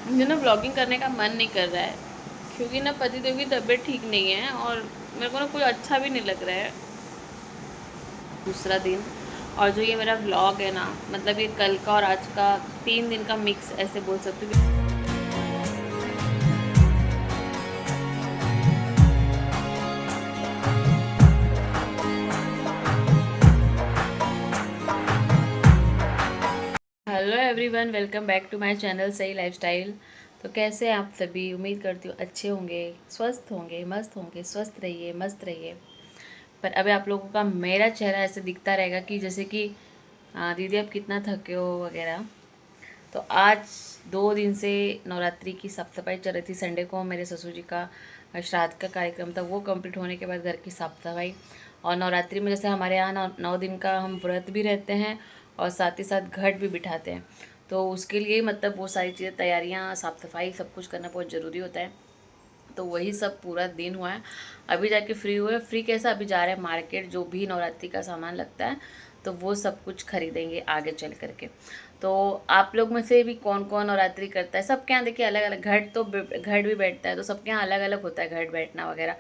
मुझे ना व्लॉगिंग करने का मन नहीं कर रहा है, क्योंकि ना पति देव की तबीयत ठीक नहीं है और मेरे को ना कोई अच्छा भी नहीं लग रहा है। दूसरा दिन, और जो ये मेरा व्लॉग है ना, मतलब ये कल का और आज का 3 दिन का मिक्स ऐसे बोल सकती हूँ। Hello everyone, welcome back to my channel Sahi Lifestyle. तो कैसे हैं आप सभी? उम्मीद करती हूँ अच्छे होंगे, स्वस्थ होंगे, मस्त होंगे। स्वस्थ रहिए, मस्त रहिए। पर अभी आप लोगों का मेरा चेहरा ऐसे दिखता रहेगा कि जैसे कि दीदी आप कितना थके हो वगैरह। तो आज 2 दिन से नवरात्रि की साफ सफाई चल रही थी। संडे को मेरे ससुर जी का श्राद्ध का कार्यक्रम था, वो कंप्लीट होने के बाद घर की साफ सफाई। और नवरात्रि में जैसे हमारे यहाँ 9 दिन का हम व्रत भी रहते हैं और साथ ही साथ घट भी बिठाते हैं। तो उसके लिए मतलब वो सारी चीज़ें, तैयारियाँ, साफ़ सफाई, सब कुछ करना बहुत ज़रूरी होता है। तो वही सब पूरा दिन हुआ है। अभी जाके फ्री हुए। फ्री कैसा, अभी जा रहे हैं मार्केट, जो भी नवरात्रि का सामान लगता है तो वो सब कुछ खरीदेंगे आगे चल करके। तो आप लोग में से भी कौन कौन नवरात्रि करता है? सबके यहाँ देखिए अलग अलग, घट तो घट भी बैठता है, तो सबके यहाँ अलग अलग होता है घट बैठना वगैरह।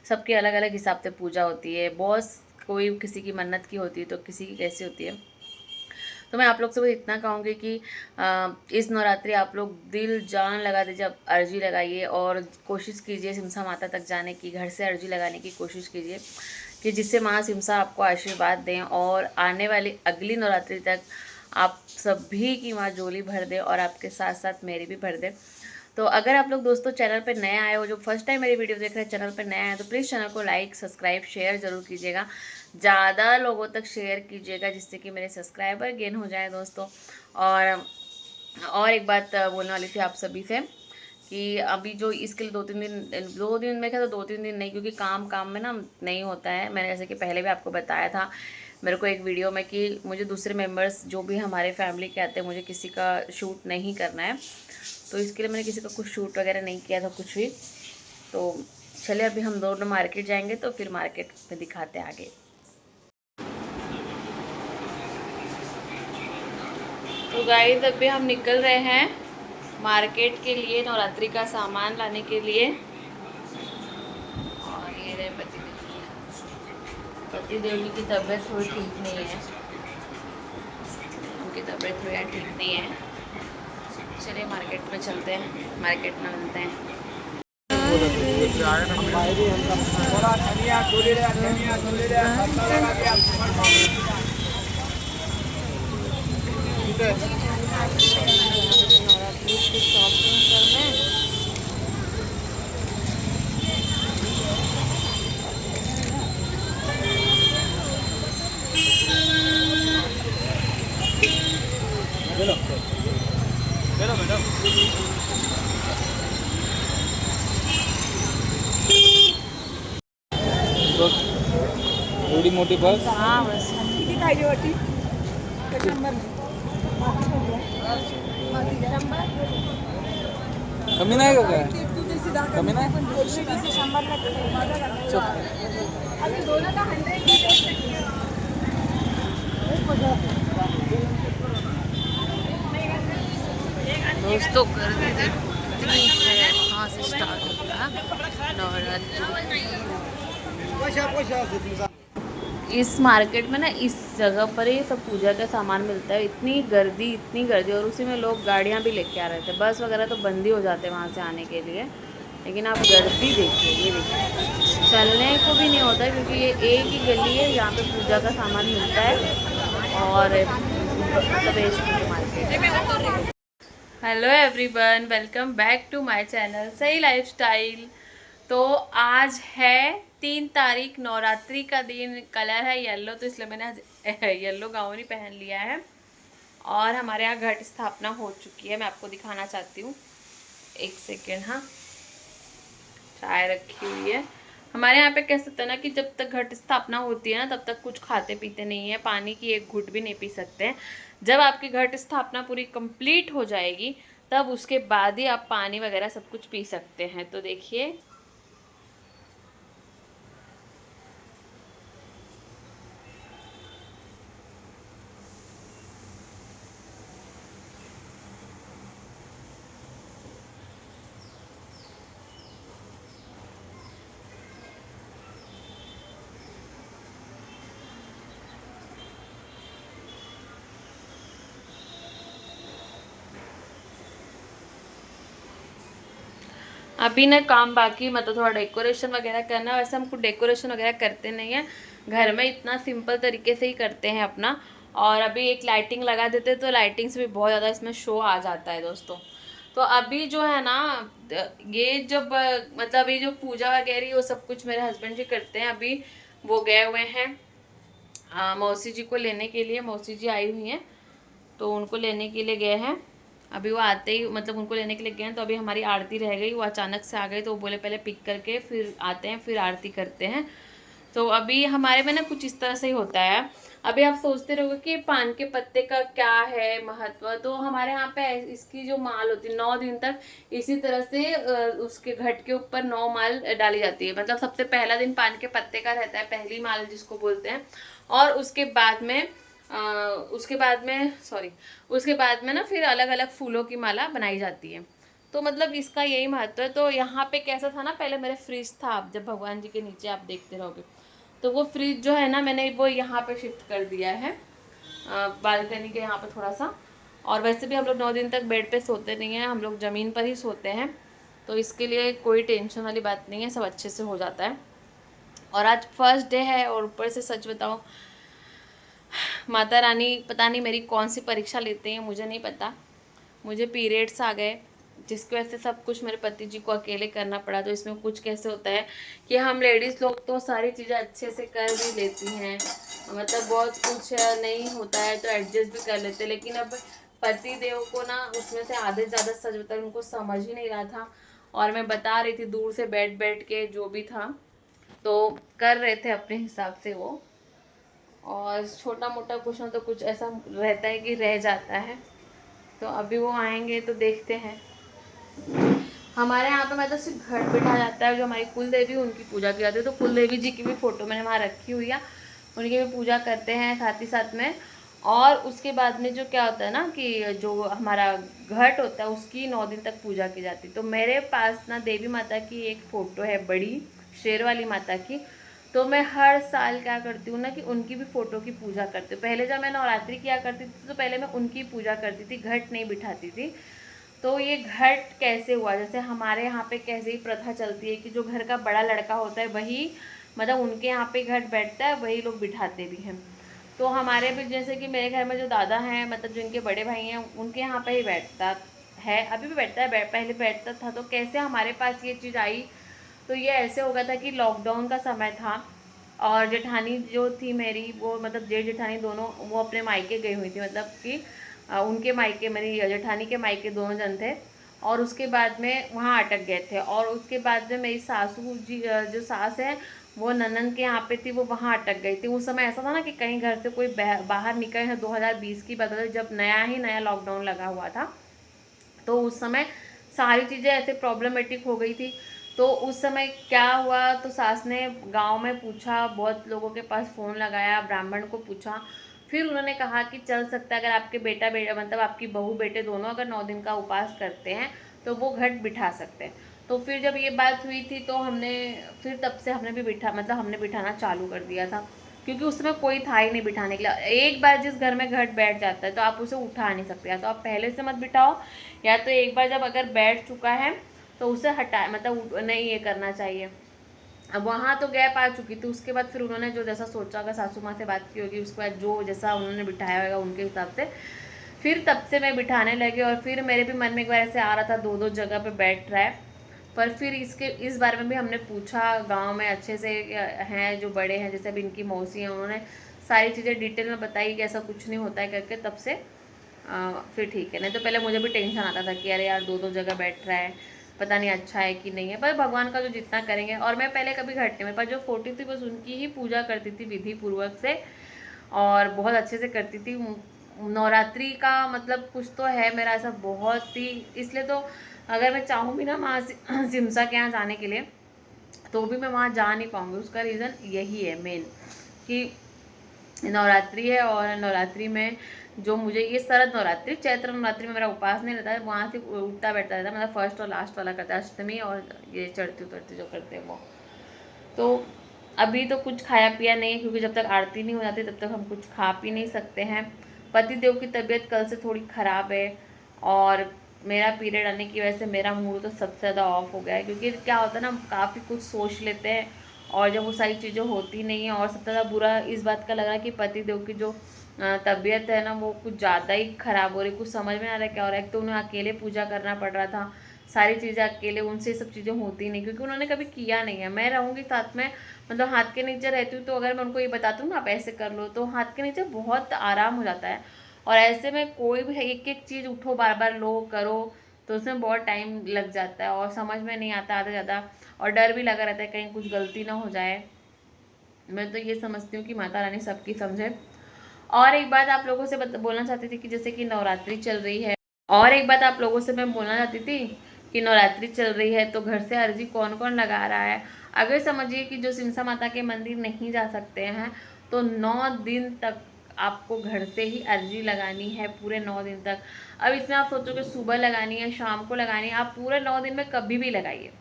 सबके अलग अलग हिसाब से पूजा होती है। बॉस कोई किसी की मन्नत की होती है तो किसी की कैसी होती है। तो मैं आप लोग से बस इतना कहूँगी कि इस नवरात्रि आप लोग दिल जान लगा दीजिए, अब अर्जी लगाइए और कोशिश कीजिए सिमसा माता तक जाने की। घर से अर्जी लगाने की कोशिश कीजिए कि जिससे माँ सिमसा आपको आशीर्वाद दें और आने वाली अगली नवरात्रि तक आप सभी की माँ झोली भर दे और आपके साथ साथ मेरी भी भर दे। तो अगर आप लोग दोस्तों चैनल पर नए आए हो, जो फर्स्ट टाइम मेरी वीडियो देख रहे हैं, चैनल पर नए आए हैं, तो प्लीज़ चैनल को लाइक, सब्सक्राइब, शेयर ज़रूर कीजिएगा। ज़्यादा लोगों तक शेयर कीजिएगा जिससे कि मेरे सब्सक्राइबर गेन हो जाए दोस्तों। और एक बात बोलने वाली थी आप सभी से कि अभी जो इसके लिए 2-3 दिन, 2 दिन में क्या, तो 2-3 दिन नहीं, क्योंकि काम काम में ना नहीं होता है। मैंने जैसे कि पहले भी आपको बताया था मेरे को एक वीडियो में कि मुझे दूसरे मेंबर्स जो भी हमारे फैमिली के आते हैं, मुझे किसी का शूट नहीं करना है। तो इसके लिए मैंने किसी का कुछ शूट वगैरह नहीं किया था कुछ भी। तो चलिए अभी हम दोनों मार्केट जाएंगे, तो फिर मार्केट में दिखाते हैं आगे। तो गाइस अभी हम निकल रहे हैं मार्केट के लिए, नवरात्रि का सामान लाने के लिए। और ये रहे पति देवी की तबीयत थोड़ी ठीक नहीं है, उनकी तबीयत थोड़ी ठीक नहीं है। चलिए मार्केट में चलते हैं, मार्केट में मिलते हैं। नवरात्रि की शॉपिंग करने। एवढी मोठी बस हाँ बस। किती पाहिजे वाटी शंभर कमी नाही का काय? तू जैसे दाखव कमी नाही? 100 अभी दोनों का 100 दोस्तों गर्मी देखो कितनी है, कहाँ से स्टार्ट होता है नवरात्रि। इस मार्केट में ना, इस जगह पर ही सब पूजा का सामान मिलता है। इतनी गर्दी, इतनी गर्दी, और उसी में लोग गाड़ियाँ भी लेके आ रहे थे। बस वगैरह तो बंद ही हो जाते हैं वहाँ से आने के लिए। लेकिन आप गर्दी देखिए, ये देखिए, चलने को भी नहीं होता है, क्योंकि ये एक ही गली है, यहाँ पे पूजा का सामान मिलता है। और मतलब waste market. Hello everyone, welcome back to my channel Sahi Lifestyle. तो आज है 3 तारीख, नवरात्रि का दिन। कलर है येलो, तो इसलिए मैंने आज येलो गाउन ही पहन लिया है। और हमारे यहाँ घट स्थापना हो चुकी है, मैं आपको दिखाना चाहती हूँ। एक सेकेंड। हाँ, चाय रखी हुई है। हमारे यहाँ पे कैसे होता है ना कि जब तक घट स्थापना होती है ना, तब तक कुछ खाते पीते नहीं है, पानी की एक घुट भी नहीं पी सकते हैं। जब आपकी घट स्थापना पूरी कंप्लीट हो जाएगी, तब उसके बाद ही आप पानी वगैरह सब कुछ पी सकते हैं। तो देखिए, अभी ना काम बाकी, मतलब थोड़ा डेकोरेशन वगैरह करना। वैसे हम कुछ डेकोरेशन वगैरह करते नहीं है घर में, इतना सिंपल तरीके से ही करते हैं अपना। और अभी एक लाइटिंग लगा देते तो लाइटिंग से भी बहुत ज़्यादा इसमें शो आ जाता है दोस्तों। तो अभी जो है ना, ये जब मतलब ये जो पूजा वगैरह वो सब कुछ मेरे हस्बैंड जी करते हैं। अभी वो गए हुए हैं मौसी जी को लेने के लिए। मौसी जी आई हुई हैं तो उनको लेने के लिए गए हैं। अभी वो आते ही, मतलब उनको लेने के लिए गए हैं, तो अभी हमारी आरती रह गई। वो अचानक से आ गई तो वो बोले पहले पिक करके फिर आते हैं, फिर आरती करते हैं। तो अभी हमारे में ना कुछ इस तरह से ही होता है। अभी आप सोचते रहोगे कि पान के पत्ते का क्या है महत्व। तो हमारे यहाँ पे इसकी जो माल होती है 9 दिन तक इसी तरह से उसके घट के ऊपर 9 माल डाली जाती है। मतलब सबसे पहला दिन पान के पत्ते का रहता है, पहली माल जिसको बोलते हैं। और उसके बाद में ना फिर अलग अलग फूलों की माला बनाई जाती है। तो मतलब इसका यही महत्व है। तो यहाँ पे कैसा था ना, पहले मेरे फ्रिज था, आप जब भगवान जी के नीचे आप देखते रहोगे तो वो फ्रिज जो है ना, मैंने वो यहाँ पे शिफ्ट कर दिया है बालकनी के यहाँ पे थोड़ा सा। और वैसे भी हम लोग 9 दिन तक बेड पे सोते नहीं हैं, हम लोग ज़मीन पर ही सोते हैं। तो इसके लिए कोई टेंशन वाली बात नहीं है, सब अच्छे से हो जाता है। और आज फर्स्ट डे है और ऊपर से सच बताऊँ, माता रानी पता नहीं मेरी कौन सी परीक्षा लेते हैं, मुझे नहीं पता। मुझे पीरियड्स आ गए जिसकी वजह से सब कुछ मेरे पति जी को अकेले करना पड़ा। तो इसमें कुछ कैसे होता है कि हम लेडीज़ लोग तो सारी चीज़ें अच्छे से कर भी लेती हैं, मतलब बहुत कुछ नहीं होता है तो एडजस्ट भी कर लेते हैं। लेकिन अब पति देव को ना उसमें से आधे से ज़्यादा सच बताऊं उनको समझ ही नहीं रहा था। और मैं बता रही थी दूर से बैठ बैठ के जो भी था, तो कर रहे थे अपने हिसाब से वो। और छोटा मोटा कुछ ना तो कुछ ऐसा रहता है कि रह जाता है। तो अभी वो आएंगे तो देखते हैं। हमारे यहाँ पे मतलब सिर्फ घट बिठा जाता है, जो हमारी कुल देवी उनकी पूजा की जाती है। तो कुल देवी जी की भी फ़ोटो मैंने वहाँ रखी हुई है, उनकी भी पूजा करते हैं साथ ही साथ में। और उसके बाद में जो क्या होता है ना कि जो हमारा घट होता है उसकी 9 दिन तक पूजा की जाती है। तो मेरे पास ना देवी माता की एक फ़ोटो है बड़ी, शेर वाली माता की। तो मैं हर साल क्या करती हूँ ना कि उनकी भी फ़ोटो की पूजा करती हूँ। पहले जब मैं नवरात्रि किया करती थी तो पहले मैं उनकी पूजा करती थी, घट नहीं बिठाती थी। तो ये घट कैसे हुआ, जैसे हमारे यहाँ पे कैसे ही प्रथा चलती है कि जो घर का बड़ा लड़का होता है वही, मतलब उनके यहाँ पे घट बैठता है, वही लोग बिठाते भी हैं। तो हमारे भी जैसे कि मेरे घर में जो दादा हैं, मतलब जो इनके बड़े भाई हैं, उनके यहाँ पे ही बैठता है, अभी भी बैठता है, पहले बैठता था। तो कैसे हमारे पास ये चीज़ आई, तो ये ऐसे हो गया था कि लॉकडाउन का समय था और जेठानी जो थी मेरी, वो मतलब जेठ जेठानी दोनों वो अपने मायके गई हुई थी। मतलब कि उनके मायके, मेरी जेठानी के मायके दोनों जन थे। और उसके बाद में वहाँ अटक गए थे। और उसके बाद में मेरी सासू जी जो सास है वो ननन के यहाँ पे थी, वो वहाँ अटक गई थी। उस समय ऐसा था ना कि कहीं घर से कोई बाहर निकले हैं। 2020 की बात है जब नया लॉकडाउन लगा हुआ था। तो उस समय सारी चीज़ें ऐसे प्रॉब्लमेटिक हो गई थी। तो उस समय क्या हुआ, तो सास ने गांव में पूछा, बहुत लोगों के पास फ़ोन लगाया, ब्राह्मण को पूछा। फिर उन्होंने कहा कि चल सकता है, अगर आपके बेटा मतलब आपकी बहू बेटे दोनों अगर 9 दिन का उपवास करते हैं तो वो घट बिठा सकते हैं। तो फिर जब ये बात हुई थी तो हमने फिर तब से हमने भी हमने बिठाना चालू कर दिया था। क्योंकि उस समय कोई था ही नहीं बिठाने के लिए। एक बार जिस घर में घट बैठ जाता है तो आप उसे उठा नहीं सकते, या तो आप पहले से मत बिठाओ, या तो एक बार जब अगर बैठ चुका है तो उसे हटा, मतलब नहीं ये करना चाहिए। अब वहाँ तो गैप आ चुकी थी। उसके बाद फिर उन्होंने जो जैसा सोचा होगा, सासू माँ से बात की होगी, उसके बाद जो जैसा उन्होंने बिठाया होगा उनके हिसाब से फिर तब से मैं बिठाने लगी। और फिर मेरे भी मन में एक बार ऐसे आ रहा था 2-2 जगह पे बैठ रहा है। पर फिर इस बारे में भी हमने पूछा, गांव में अच्छे से हैं जो बड़े हैं, जैसे अभी इनकी मौसी हैं, उन्होंने सारी चीज़ें डिटेल में बताई कि ऐसा कुछ नहीं होता है करके। तब से फिर ठीक है। नहीं तो पहले मुझे भी टेंशन आता था कि अरे यार 2-2 जगह बैठ रहा है, पता नहीं अच्छा है कि नहीं है। पर भगवान का जो जितना करेंगे। और मैं पहले कभी घट नहीं, मेरे पास जो फोटो थी बस उनकी ही पूजा करती थी विधि पूर्वक से, और बहुत अच्छे से करती थी। नवरात्रि का मतलब कुछ तो है मेरा ऐसा बहुत ही, इसलिए तो अगर मैं चाहूँ भी ना वहाँ सिमसा के यहाँ जाने के लिए तो भी मैं वहाँ जा नहीं पाऊँगी। उसका रीज़न यही है मेन कि नवरात्रि है। और नवरात्रि में जो मुझे ये शरद नवरात्रि, चैत्र नवरात्रि में मेरा उपवास नहीं रहता है, वहाँ से उठता बैठता रहता है। मतलब फर्स्ट और लास्ट वाला करता है, अष्टमी और ये चढ़ती उतरती जो करते हैं वो। तो अभी तो कुछ खाया पिया नहीं है, क्योंकि जब तक आरती नहीं हो जाती तब तक हम कुछ खा पी नहीं सकते हैं। पति देव की तबीयत कल से थोड़ी ख़राब है और मेरा पीरियड आने की वजह से मेरा मूड तो सबसे ज़्यादा ऑफ हो गया है, क्योंकि क्या होता है ना, काफ़ी कुछ सोच लेते हैं और जब वो सारी चीज़ें होती नहीं है, और सबसे ज़्यादा बुरा इस बात का लग रहा है कि पति देव की जो तबीयत है ना, वो कुछ ज़्यादा ही ख़राब हो रही, कुछ समझ में आ रहा है क्या हो रहा है। एक तो उन्हें अकेले पूजा करना पड़ रहा था, सारी चीज़ें अकेले, उनसे सब चीज़ें होती नहीं, क्योंकि उन्होंने कभी किया नहीं है। मैं रहूँगी साथ में, मतलब हाथ के नीचे रहती हूँ, तो अगर मैं उनको ये बताती हूँ ना आप ऐसे कर लो, तो हाथ के नीचे बहुत आराम हो जाता है। और ऐसे में कोई भी एक एक चीज़ उठो, बार बार लो, करो, तो उसमें बहुत टाइम लग जाता है और समझ में नहीं आता आधा ज़्यादा, और डर भी लगा रहता है कहीं कुछ गलती ना हो जाए। मैं तो ये समझती हूँ कि माता रानी सबकी समझे। और एक बात आप लोगों से बोलना चाहती थी कि जैसे कि नवरात्रि चल रही है, और एक बात आप लोगों से मैं बोलना चाहती थी कि नवरात्रि चल रही है, तो घर से अर्जी कौन कौन लगा रहा है। अगर समझिए कि जो सिमसा माता के मंदिर नहीं जा सकते हैं, तो 9 दिन तक आपको घर से ही अर्जी लगानी है, पूरे 9 दिन तक। अब इसमें आप सोचो कि सुबह लगानी है, शाम को लगानी है, आप पूरे 9 दिन में कभी भी लगाइए,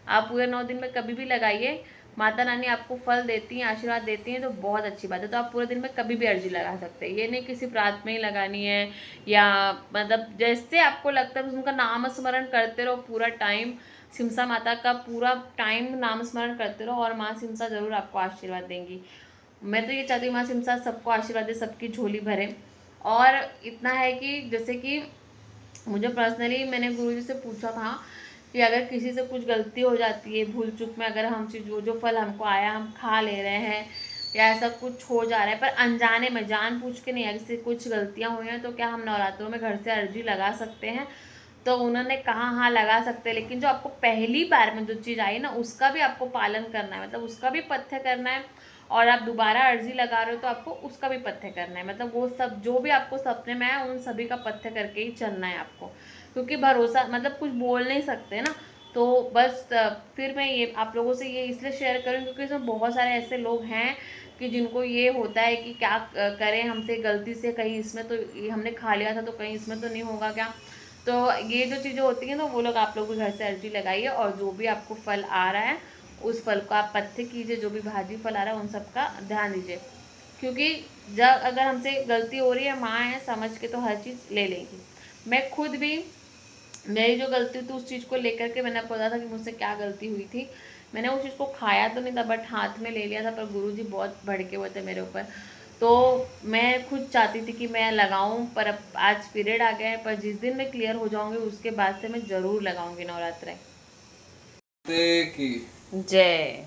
आप पूरे 9 दिन में कभी भी लगाइए। माता रानी आपको फल देती हैं, आशीर्वाद देती हैं, तो बहुत अच्छी बात है। तो आप पूरे दिन में कभी भी अर्जी लगा सकते हैं, ये नहीं किसी प्रात में ही लगानी है, या मतलब जैसे आपको लगता है उनका नाम स्मरण करते रहो पूरा टाइम, सिमसा माता का पूरा टाइम नाम स्मरण करते रहो, और माँ सिमसा ज़रूर आपको आशीर्वाद देंगी। मैं तो ये चाहती हूँ माँ सिमसा सबको आशीर्वाद दे, सबकी झोली भरे। और इतना है कि जैसे कि मुझे पर्सनली, मैंने गुरुजी से पूछा था कि अगर किसी से कुछ गलती हो जाती है, भूल चूक में अगर हमसे जो फल हमको आया हम खा ले रहे हैं, या ऐसा कुछ हो जा रहा है, पर अनजाने में, जानबूझ के नहीं, अगर कुछ गलतियां हुई हैं, तो क्या हम नवरात्रों में घर से अर्जी लगा सकते हैं। तो उन्होंने कहा हाँ लगा सकते हैं, लेकिन जो आपको पहली बार में जो चीज़ आई ना, उसका भी आपको पालन करना है, मतलब उसका भी पथ्य करना है। और आप दोबारा अर्जी लगा रहे हो तो आपको उसका भी पथ्य करना है, मतलब वो सब जो भी आपको सपने में आया उन सभी का पथ्य करके ही चलना है आपको, क्योंकि भरोसा, मतलब कुछ बोल नहीं सकते ना। तो बस फिर मैं ये आप लोगों से ये इसलिए शेयर करूँ क्योंकि इसमें बहुत सारे ऐसे लोग हैं कि जिनको ये होता है कि क्या करें, हमसे गलती से कहीं इसमें तो हमने खा लिया था, तो कहीं इसमें तो नहीं होगा क्या। तो ये जो चीज़ें होती हैं, तो वो लोग आप लोग भी घर से अर्जी लगाइए, और जो भी आपको फल आ रहा है उस फल को आप पथ्य कीजिए, जो भी भाजी फल आ रहा है उन सब का ध्यान दीजिए, क्योंकि जब अगर हमसे गलती हो रही है, माँ है, समझ के तो हर चीज़ ले लेगी। मैं खुद भी, मेरी जो गलती थी उस चीज़ को लेकर के मैंने आपको बताया था कि मुझसे क्या गलती हुई थी। मैंने उस चीज़ को खाया तो नहीं था, बट हाथ में ले लिया था, पर गुरुजी बहुत भड़के हुए थे मेरे ऊपर। तो मैं खुद चाहती थी कि मैं लगाऊं, पर अब आज पीरियड आ गया है, पर जिस दिन मैं क्लियर हो जाऊंगी उसके बाद से मैं ज़रूर लगाऊंगी नवरात्रे। जय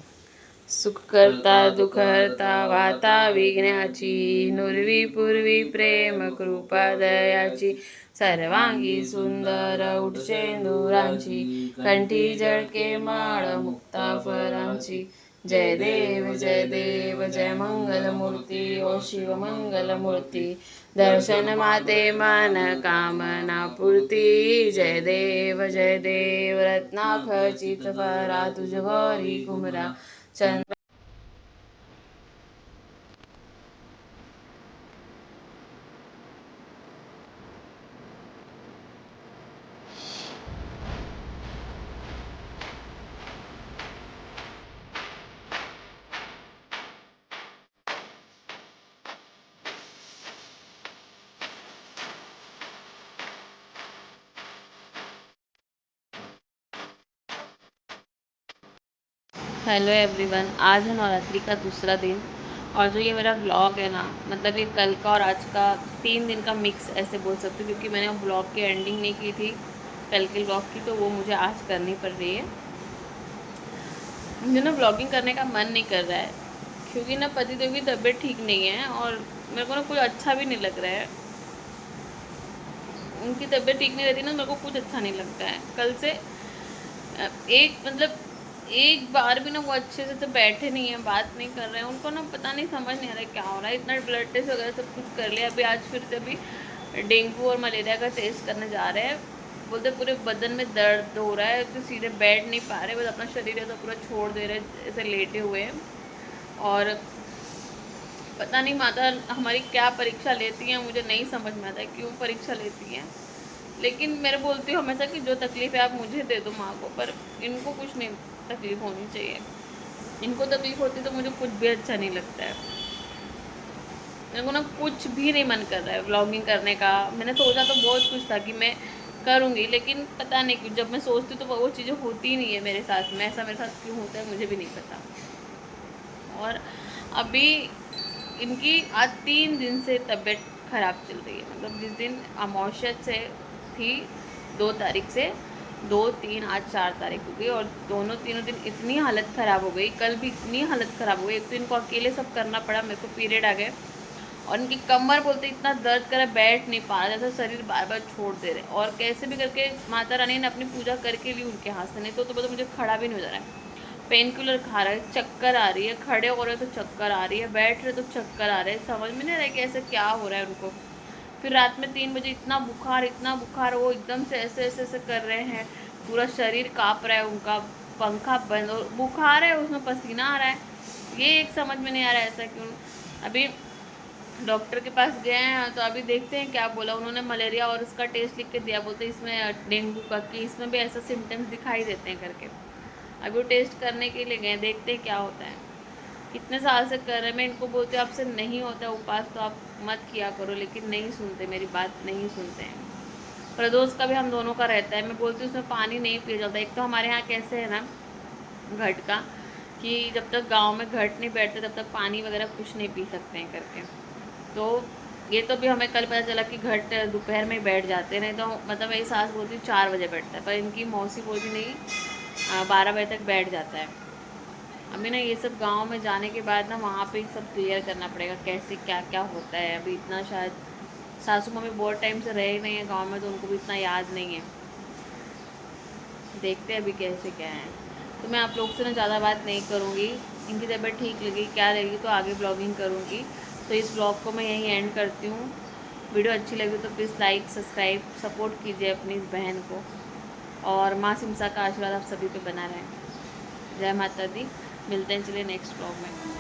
सुख करता दुख हरता वाता विघ्नाची, नुरवी पूर्वी प्रेम कृपा दयाची, सर्वांगी सुंदर उठचेंदुरांची, कंठी जळके माळ मुक्ता फरांची। जय देव जय मंगल मूर्ती, ओ शिव मंगल मूर्ती, दर्शन माते मन कामना पूर्ती। जय देव रत्नाखचित फरा, तुझ घरी घुमरा चंद्र। हेलो एवरीवन, आज है नवरात्रि का दूसरा दिन, और जो ये मेरा व्लॉग है ना, मतलब ये कल का और आज का 3 दिन का मिक्स ऐसे बोल सकते हो, क्योंकि मैंने व्लॉग की एंडिंग नहीं की थी कल के व्लॉग की, तो वो मुझे आज करनी पड़ रही है। मुझे ना व्लॉगिंग करने का मन नहीं कर रहा है, क्योंकि ना पति देव की तबीयत ठीक नहीं है, और मेरे को ना कुछ अच्छा भी नहीं लग रहा है। उनकी तबीयत ठीक नहीं रहती ना, मेरे को कुछ अच्छा नहीं लगता है। कल से एक बार भी ना वो अच्छे से तो बैठे नहीं है, बात नहीं कर रहे हैं, उनको ना पता नहीं, समझ नहीं आ रहा है क्या हो रहा है। इतना ब्लड टेस्ट वगैरह सब कुछ कर लिया, अभी आज फिर से अभी डेंगू और मलेरिया का टेस्ट करने जा रहे हैं। बोलते पूरे बदन में दर्द हो रहा है, तो सीधे बैठ नहीं पा रहे, बस अपना शरीर है तो पूरा छोड़ दे रहे, ऐसे लेटे हुए हैं। और पता नहीं माता हमारी क्या परीक्षा लेती हैं, मुझे नहीं समझ में आता है क्यों परीक्षा लेती हैं। लेकिन मेरे बोलती हूँ हमेशा कि जो तकलीफ़ है आप मुझे दे दो माँ को, पर इनको कुछ नहीं तकलीफ़ होनी चाहिए। इनको तकलीफ़ होती तो मुझे कुछ भी अच्छा नहीं लगता है। मेरे को ना कुछ भी नहीं मन कर रहा है व्लॉगिंग करने का। मैंने सोचा तो बहुत कुछ था कि मैं करूँगी, लेकिन पता नहीं क्यों जब मैं सोचती हूँ तो वो चीज़ें होती ही नहीं है मेरे साथ में। ऐसा मेरे साथ क्यों होता है मुझे भी नहीं पता। और अभी इनकी आज 3 दिन से तबीयत ख़राब चल रही है। मतलब जिस दिन अमावस्या से थी 2 तारीख से, 2, 3, आज 4 तारीख हो गई और दोनों तीनों दिन इतनी हालत ख़राब हो गई। कल भी इतनी हालत ख़राब हो गई। एक तो इनको अकेले सब करना पड़ा, मेरे को पीरियड आ गए और इनकी कमर बोलते इतना दर्द करे, बैठ नहीं पा रहा, जैसा शरीर बार बार छोड़ दे रहे। और कैसे भी करके माता रानी ने अपनी पूजा करके ली उनके हाथ से, नहीं तो मुझे खड़ा भी नहीं हो जा रहा है। पेन किलर खा रहा है, चक्कर आ रही है, खड़े हो रहे तो चक्कर आ रही है, बैठ रहे तो चक्कर आ रहे हैं। समझ में नहीं आ रहा है कि ऐसे क्या हो रहा है उनको। फिर रात में 3 बजे इतना बुखार, वो एकदम से ऐसे ऐसे ऐसे कर रहे हैं, पूरा शरीर काँप रहा है उनका, पंखा बंद और बुखार है, उसमें पसीना आ रहा है। ये एक समझ में नहीं आ रहा है ऐसा क्यों। अभी डॉक्टर के पास गए हैं तो अभी देखते हैं क्या बोला उन्होंने। मलेरिया और उसका टेस्ट लिख के दिया, बोलते इसमें डेंगू का, कि इसमें भी ऐसा सिम्टम्स दिखाई देते हैं करके। अभी वो टेस्ट करने के लिए गए, देखते हैं क्या होता है। कितने साल से कर रहे हैं, मैं इनको बोलती हूँ आपसे नहीं होता उपवास तो आप मत किया करो, लेकिन नहीं सुनते, मेरी बात नहीं सुनते हैं। प्रदोष का भी हम दोनों का रहता है, मैं बोलती हूँ उसमें पानी नहीं पिया जाता। एक तो हमारे यहाँ कैसे है ना घट का, कि जब तक गांव में घट नहीं बैठते तब तक पानी वगैरह कुछ नहीं पी सकते हैं करके। तो ये तो भी हमें कल पता चला कि घट दोपहर में ही बैठ जाते, नहीं तो मतलब मेरी सास बोलती 4 बजे बैठता है, पर इनकी मौसी बोलती नहीं 12 बजे तक बैठ जाता है। अभी ना ये सब गांव में जाने के बाद ना वहाँ पे सब क्लियर करना पड़ेगा कैसे क्या क्या होता है। अभी इतना शायद सासू मम्मी बहुत टाइम से रहे नहीं है गांव में, तो उनको भी इतना याद नहीं है। देखते हैं अभी कैसे क्या है। तो मैं आप लोग से ना ज़्यादा बात नहीं करूँगी, इनकी तबीयत ठीक लगी क्या रहेगी तो आगे ब्लॉगिंग करूँगी। तो इस ब्लॉग को मैं यहीं एंड करती हूँ। वीडियो अच्छी लगी तो प्लीज़ लाइक सब्सक्राइब सपोर्ट कीजिए अपनी इस बहन को, और माँ सिमसा का आशीर्वाद आप सभी पे बना रहे। जय माता दी। मिलते हैं चलिए नेक्स्ट ब्लॉग में।